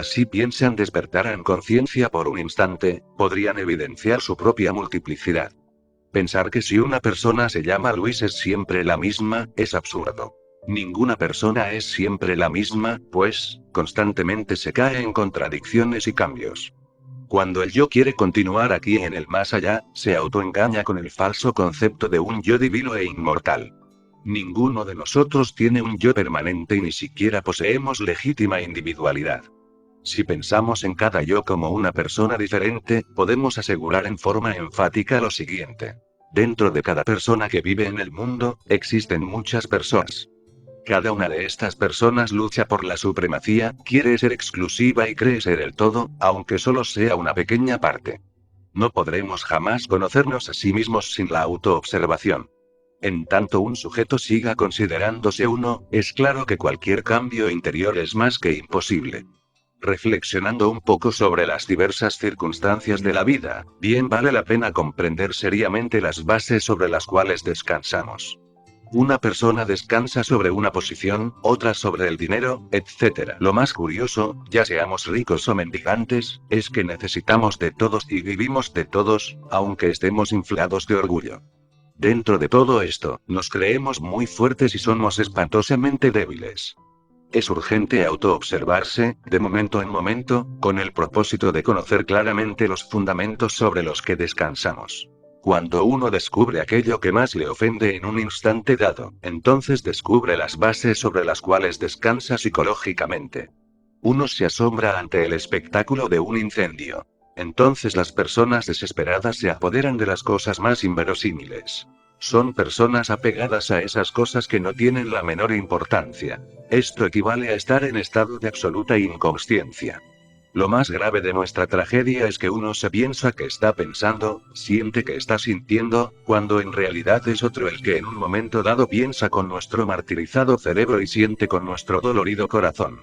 Si piensan despertaran conciencia por un instante, podrían evidenciar su propia multiplicidad. Pensar que si una persona se llama Luis es siempre la misma, es absurdo. Ninguna persona es siempre la misma, pues, constantemente se cae en contradicciones y cambios. Cuando el yo quiere continuar aquí en el más allá, se autoengaña con el falso concepto de un yo divino e inmortal. Ninguno de nosotros tiene un yo permanente y ni siquiera poseemos legítima individualidad. Si pensamos en cada yo como una persona diferente, podemos asegurar en forma enfática lo siguiente. Dentro de cada persona que vive en el mundo, existen muchas personas. Cada una de estas personas lucha por la supremacía, quiere ser exclusiva y cree ser el todo, aunque solo sea una pequeña parte. No podremos jamás conocernos a sí mismos sin la autoobservación. En tanto un sujeto siga considerándose uno, es claro que cualquier cambio interior es más que imposible. Reflexionando un poco sobre las diversas circunstancias de la vida, bien vale la pena comprender seriamente las bases sobre las cuales descansamos. Una persona descansa sobre una posición, otra sobre el dinero, etc. Lo más curioso, ya seamos ricos o mendigantes, es que necesitamos de todos y vivimos de todos, aunque estemos inflados de orgullo. Dentro de todo esto, nos creemos muy fuertes y somos espantosamente débiles. Es urgente autoobservarse, de momento en momento, con el propósito de conocer claramente los fundamentos sobre los que descansamos. Cuando uno descubre aquello que más le ofende en un instante dado, entonces descubre las bases sobre las cuales descansa psicológicamente. Uno se asombra ante el espectáculo de un incendio. Entonces las personas desesperadas se apoderan de las cosas más inverosímiles. Son personas apegadas a esas cosas que no tienen la menor importancia. Esto equivale a estar en estado de absoluta inconsciencia. Lo más grave de nuestra tragedia es que uno se piensa que está pensando, siente que está sintiendo, cuando en realidad es otro el que en un momento dado piensa con nuestro martirizado cerebro y siente con nuestro dolorido corazón.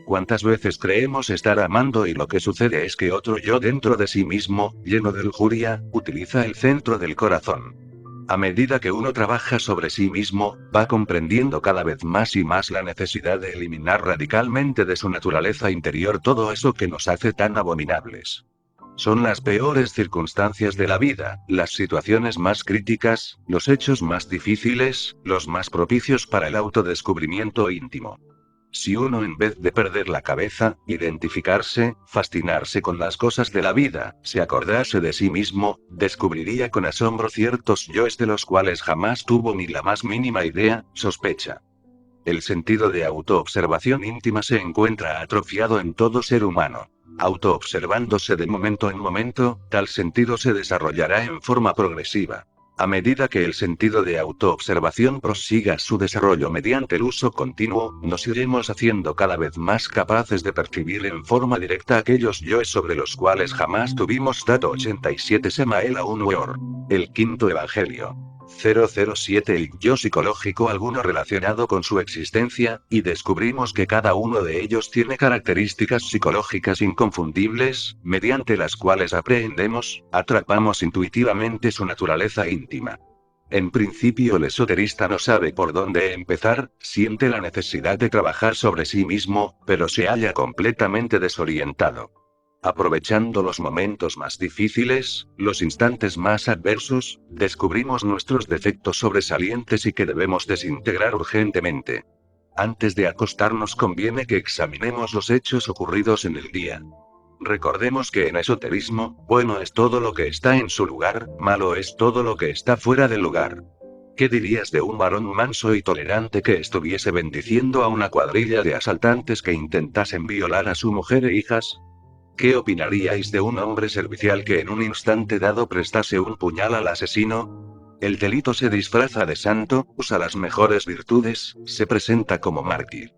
¿Cuántas veces creemos estar amando y lo que sucede es que otro yo dentro de sí mismo, lleno de lujuria, utiliza el centro del corazón? A medida que uno trabaja sobre sí mismo, va comprendiendo cada vez más y más la necesidad de eliminar radicalmente de su naturaleza interior todo eso que nos hace tan abominables. Son las peores circunstancias de la vida, las situaciones más críticas, los hechos más difíciles, los más propicios para el autodescubrimiento íntimo. Si uno en vez de perder la cabeza, identificarse, fascinarse con las cosas de la vida, se acordase de sí mismo, descubriría con asombro ciertos yoes de los cuales jamás tuvo ni la más mínima idea, sospecha. El sentido de autoobservación íntima se encuentra atrofiado en todo ser humano. Autoobservándose de momento en momento, tal sentido se desarrollará en forma progresiva. A medida que el sentido de autoobservación prosiga su desarrollo mediante el uso continuo, nos iremos haciendo cada vez más capaces de percibir en forma directa aquellos yoes sobre los cuales jamás tuvimos dato. 87 Semael Aun Weor. El quinto evangelio. 007 y yo psicológico alguno relacionado con su existencia, y descubrimos que cada uno de ellos tiene características psicológicas inconfundibles, mediante las cuales aprehendemos, atrapamos intuitivamente su naturaleza íntima. En principio el esoterista no sabe por dónde empezar, siente la necesidad de trabajar sobre sí mismo, pero se halla completamente desorientado. Aprovechando los momentos más difíciles, los instantes más adversos, descubrimos nuestros defectos sobresalientes y que debemos desintegrar urgentemente. Antes de acostarnos conviene que examinemos los hechos ocurridos en el día. Recordemos que en esoterismo, bueno es todo lo que está en su lugar, malo es todo lo que está fuera del lugar. ¿Qué dirías de un varón manso y tolerante que estuviese bendiciendo a una cuadrilla de asaltantes que intentasen violar a su mujer e hijas? ¿Qué opinaríais de un hombre servicial que en un instante dado prestase un puñal al asesino? El delito se disfraza de santo, usa las mejores virtudes, se presenta como mártir.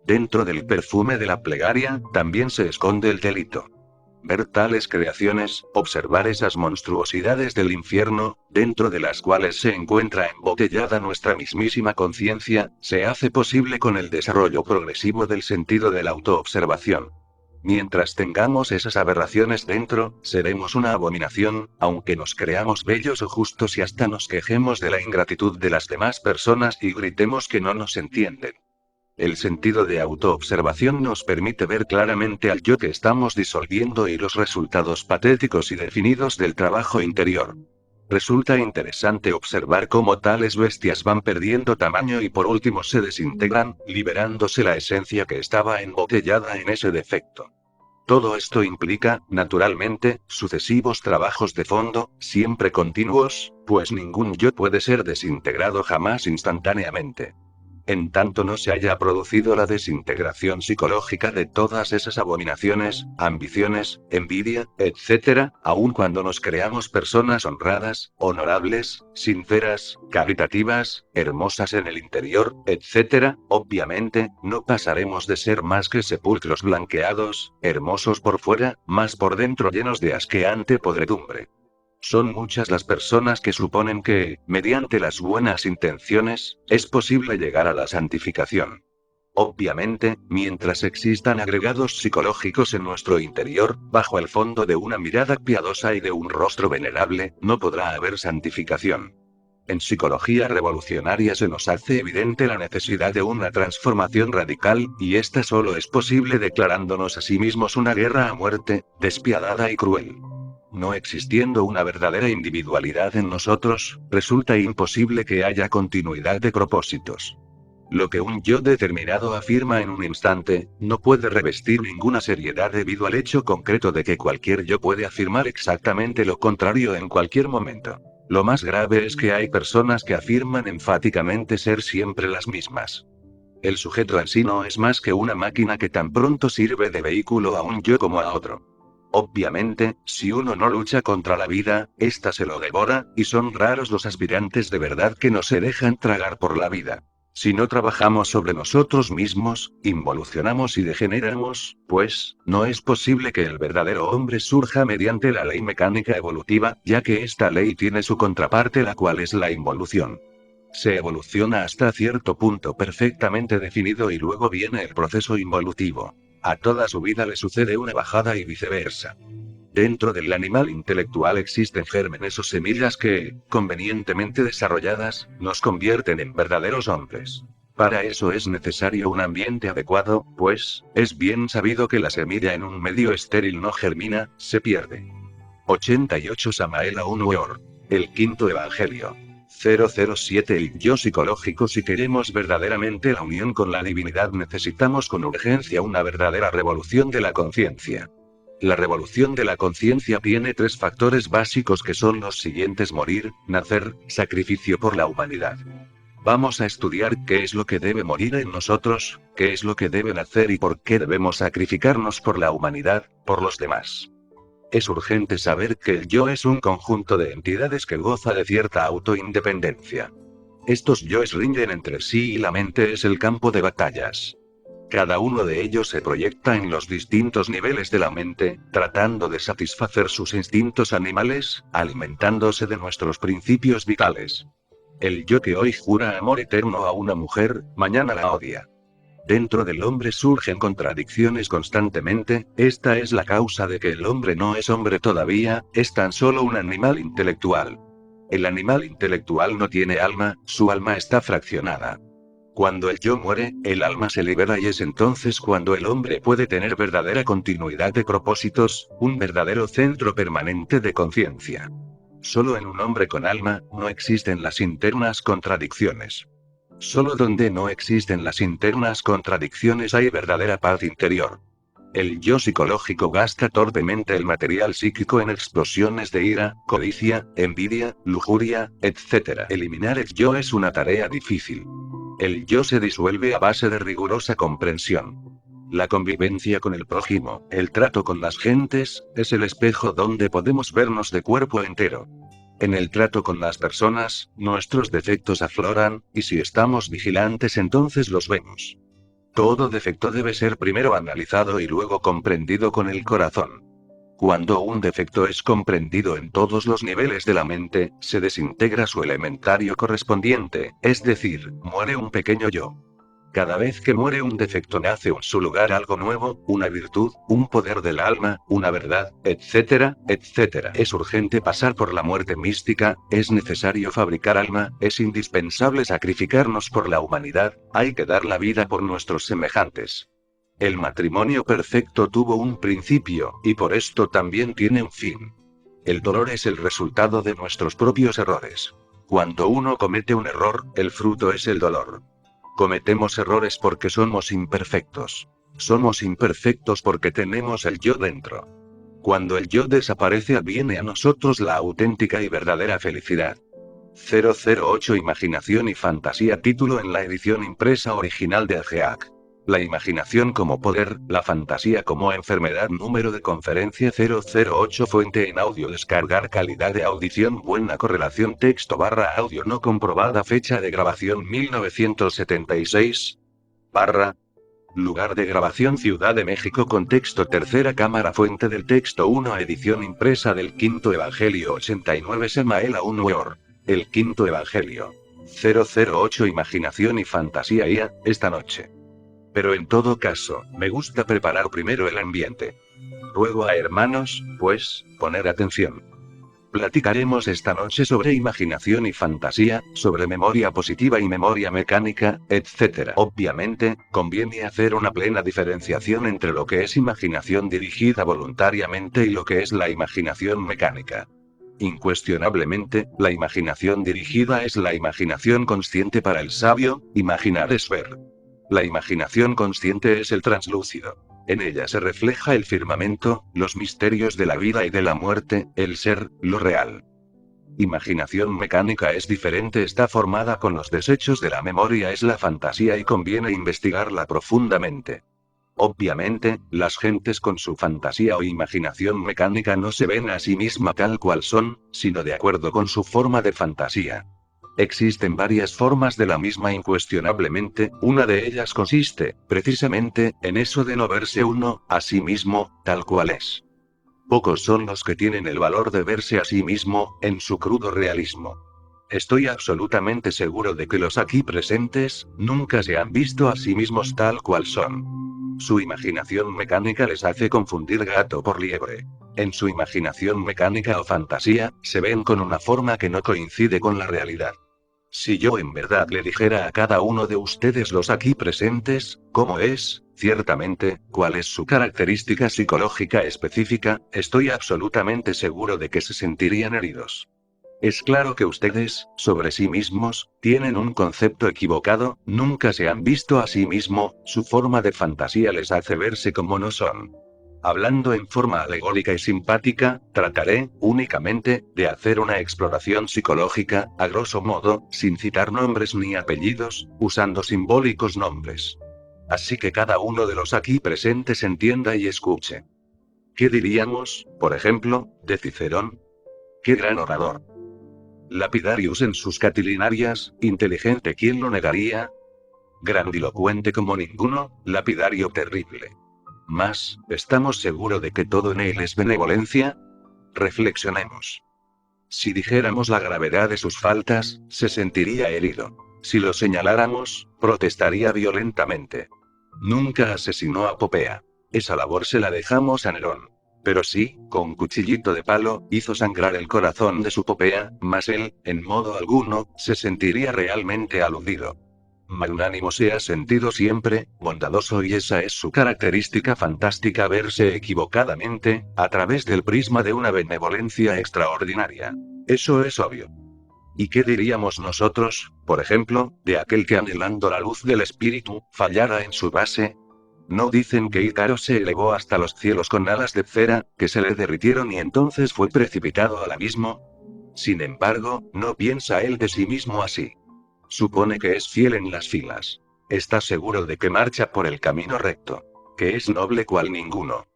Dentro del perfume de la plegaria, también se esconde el delito. Ver tales creaciones, observar esas monstruosidades del infierno, dentro de las cuales se encuentra embotellada nuestra mismísima conciencia, se hace posible con el desarrollo progresivo del sentido de la autoobservación. Mientras tengamos esas aberraciones dentro, seremos una abominación, aunque nos creamos bellos o justos y hasta nos quejemos de la ingratitud de las demás personas y gritemos que no nos entienden. El sentido de autoobservación nos permite ver claramente al yo que estamos disolviendo y los resultados patéticos y definidos del trabajo interior. Resulta interesante observar cómo tales bestias van perdiendo tamaño y por último se desintegran, liberándose la esencia que estaba embotellada en ese defecto. Todo esto implica, naturalmente, sucesivos trabajos de fondo, siempre continuos, pues ningún yo puede ser desintegrado jamás instantáneamente. En tanto no se haya producido la desintegración psicológica de todas esas abominaciones, ambiciones, envidia, etc., aun cuando nos creamos personas honradas, honorables, sinceras, caritativas, hermosas en el interior, etc., obviamente, no pasaremos de ser más que sepulcros blanqueados, hermosos por fuera, mas por dentro llenos de asqueante podredumbre. Son muchas las personas que suponen que, mediante las buenas intenciones, es posible llegar a la santificación. Obviamente, mientras existan agregados psicológicos en nuestro interior, bajo el fondo de una mirada piadosa y de un rostro venerable, no podrá haber santificación. En psicología revolucionaria se nos hace evidente la necesidad de una transformación radical, y esta solo es posible declarándonos a sí mismos una guerra a muerte, despiadada y cruel. No existiendo una verdadera individualidad en nosotros, resulta imposible que haya continuidad de propósitos. Lo que un yo determinado afirma en un instante, no puede revestir ninguna seriedad debido al hecho concreto de que cualquier yo puede afirmar exactamente lo contrario en cualquier momento. Lo más grave es que hay personas que afirman enfáticamente ser siempre las mismas. El sujeto en sí no es más que una máquina que tan pronto sirve de vehículo a un yo como a otro. Obviamente, si uno no lucha contra la vida, ésta se lo devora, y son raros los aspirantes de verdad que no se dejan tragar por la vida. Si no trabajamos sobre nosotros mismos, involucionamos y degeneramos, pues, no es posible que el verdadero hombre surja mediante la ley mecánica evolutiva, ya que esta ley tiene su contraparte, la cual es la involución. Se evoluciona hasta cierto punto perfectamente definido y luego viene el proceso involutivo. A toda su vida le sucede una bajada y viceversa. Dentro del animal intelectual existen gérmenes o semillas que, convenientemente desarrolladas, nos convierten en verdaderos hombres. Para eso es necesario un ambiente adecuado, pues, es bien sabido que la semilla en un medio estéril no germina, se pierde. 88 Samael Aun Weor. El quinto evangelio. 007 El yo psicológico. Si queremos verdaderamente la unión con la divinidad, necesitamos con urgencia una verdadera revolución de la conciencia. La revolución de la conciencia tiene tres factores básicos que son los siguientes: morir, nacer, sacrificio por la humanidad. Vamos a estudiar qué es lo que debe morir en nosotros, qué es lo que debe nacer y por qué debemos sacrificarnos por la humanidad, por los demás. Es urgente saber que el yo es un conjunto de entidades que goza de cierta autoindependencia. Estos yoes riñen entre sí y la mente es el campo de batallas. Cada uno de ellos se proyecta en los distintos niveles de la mente, tratando de satisfacer sus instintos animales, alimentándose de nuestros principios vitales. El yo que hoy jura amor eterno a una mujer, mañana la odia. Dentro del hombre surgen contradicciones constantemente, esta es la causa de que el hombre no es hombre todavía, es tan solo un animal intelectual. El animal intelectual no tiene alma, su alma está fraccionada. Cuando el yo muere, el alma se libera y es entonces cuando el hombre puede tener verdadera continuidad de propósitos, un verdadero centro permanente de conciencia. Solo en un hombre con alma, no existen las internas contradicciones. Solo donde no existen las internas contradicciones hay verdadera paz interior. El yo psicológico gasta torpemente el material psíquico en explosiones de ira, codicia, envidia, lujuria, etc. Eliminar el yo es una tarea difícil. El yo se disuelve a base de rigurosa comprensión. La convivencia con el prójimo, el trato con las gentes, es el espejo donde podemos vernos de cuerpo entero. En el trato con las personas, nuestros defectos afloran, y si estamos vigilantes entonces los vemos. Todo defecto debe ser primero analizado y luego comprendido con el corazón. Cuando un defecto es comprendido en todos los niveles de la mente, se desintegra su elementario correspondiente, es decir, muere un pequeño yo. Cada vez que muere un defecto nace en su lugar algo nuevo, una virtud, un poder del alma, una verdad, etcétera, etcétera. Es urgente pasar por la muerte mística, es necesario fabricar alma, es indispensable sacrificarnos por la humanidad, hay que dar la vida por nuestros semejantes. El matrimonio perfecto tuvo un principio, y por esto también tiene un fin. El dolor es el resultado de nuestros propios errores. Cuando uno comete un error, el fruto es el dolor. Cometemos errores porque somos imperfectos. Somos imperfectos porque tenemos el yo dentro. Cuando el yo desaparece, viene a nosotros la auténtica y verdadera felicidad. 008 Imaginación y fantasía. Título en la edición impresa original de Ageac. La imaginación como poder, la fantasía como enfermedad. Número de conferencia 008. Fuente en audio. Descargar calidad de audición buena. Correlación texto/audio no comprobada. Fecha de grabación 1976. Lugar de grabación Ciudad de México. Contexto tercera cámara. Fuente del texto 1. Edición impresa del Quinto Evangelio 89. Semael Unweor. El Quinto Evangelio. 008 Imaginación y fantasía IA, esta noche. Pero en todo caso, me gusta preparar primero el ambiente. Ruego a hermanos, pues, poner atención. Platicaremos esta noche sobre imaginación y fantasía, sobre memoria positiva y memoria mecánica, etc. Obviamente, conviene hacer una plena diferenciación entre lo que es imaginación dirigida voluntariamente y lo que es la imaginación mecánica. Incuestionablemente, la imaginación dirigida es la imaginación consciente. Para el sabio, imaginar es ver. La imaginación consciente es el translúcido. En ella se refleja el firmamento, los misterios de la vida y de la muerte, el ser, lo real. Imaginación mecánica es diferente, está formada con los desechos de la memoria, es la fantasía y conviene investigarla profundamente. Obviamente, las gentes con su fantasía o imaginación mecánica no se ven a sí misma tal cual son, sino de acuerdo con su forma de fantasía. Existen varias formas de la misma incuestionablemente, una de ellas consiste, precisamente, en eso de no verse uno, a sí mismo, tal cual es. Pocos son los que tienen el valor de verse a sí mismo, en su crudo realismo. Estoy absolutamente seguro de que los aquí presentes, nunca se han visto a sí mismos tal cual son. Su imaginación mecánica les hace confundir gato por liebre. En su imaginación mecánica o fantasía, se ven con una forma que no coincide con la realidad. Si yo en verdad le dijera a cada uno de ustedes los aquí presentes, cómo es, ciertamente, cuál es su característica psicológica específica, estoy absolutamente seguro de que se sentirían heridos. Es claro que ustedes, sobre sí mismos, tienen un concepto equivocado, nunca se han visto a sí mismo, su forma de fantasía les hace verse como no son. Hablando en forma alegórica y simpática, trataré, únicamente, de hacer una exploración psicológica, a grosso modo, sin citar nombres ni apellidos, usando simbólicos nombres. Así que cada uno de los aquí presentes entienda y escuche. ¿Qué diríamos, por ejemplo, de Cicerón? ¡Qué gran orador! Lapidarius en sus Catilinarias, inteligente, ¿quién lo negaría? Grandilocuente como ninguno, lapidario terrible. Mas, ¿estamos seguros de que todo en él es benevolencia? Reflexionemos. Si dijéramos la gravedad de sus faltas, se sentiría herido. Si lo señaláramos, protestaría violentamente. Nunca asesinó a Popea. Esa labor se la dejamos a Nerón. Pero sí, con cuchillito de palo, hizo sangrar el corazón de su Popea, mas él, en modo alguno, se sentiría realmente aludido. Magnánimo se ha sentido siempre, bondadoso, y esa es su característica fantástica, verse equivocadamente, a través del prisma de una benevolencia extraordinaria. Eso es obvio. ¿Y qué diríamos nosotros, por ejemplo, de aquel que anhelando la luz del espíritu, fallara en su base? ¿No dicen que Ícaro se elevó hasta los cielos con alas de cera, que se le derritieron y entonces fue precipitado al abismo? Sin embargo, no piensa él de sí mismo así. Supone que es fiel en las filas. Está seguro de que marcha por el camino recto. Que es noble cual ninguno.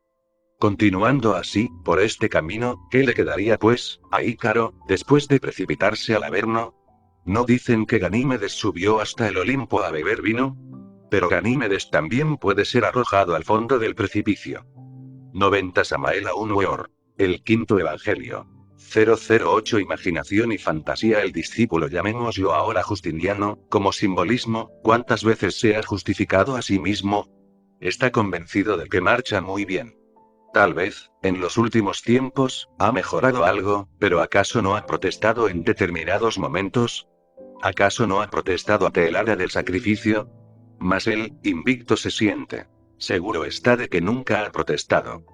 Continuando así, por este camino, ¿qué le quedaría pues, a Ícaro, después de precipitarse al Averno? ¿No dicen que Ganímedes subió hasta el Olimpo a beber vino? Pero Ganímedes también puede ser arrojado al fondo del precipicio. 90 Samael Aun Weor. El Quinto Evangelio. 008 Imaginación y fantasía. El discípulo, llamémoslo ahora Justiniano, como simbolismo, ¿cuántas veces se ha justificado a sí mismo? Está convencido de que marcha muy bien. Tal vez, en los últimos tiempos, ha mejorado algo, pero ¿acaso no ha protestado en determinados momentos? ¿Acaso no ha protestado ante el hora del sacrificio? Mas él, invicto se siente. Seguro está de que nunca ha protestado.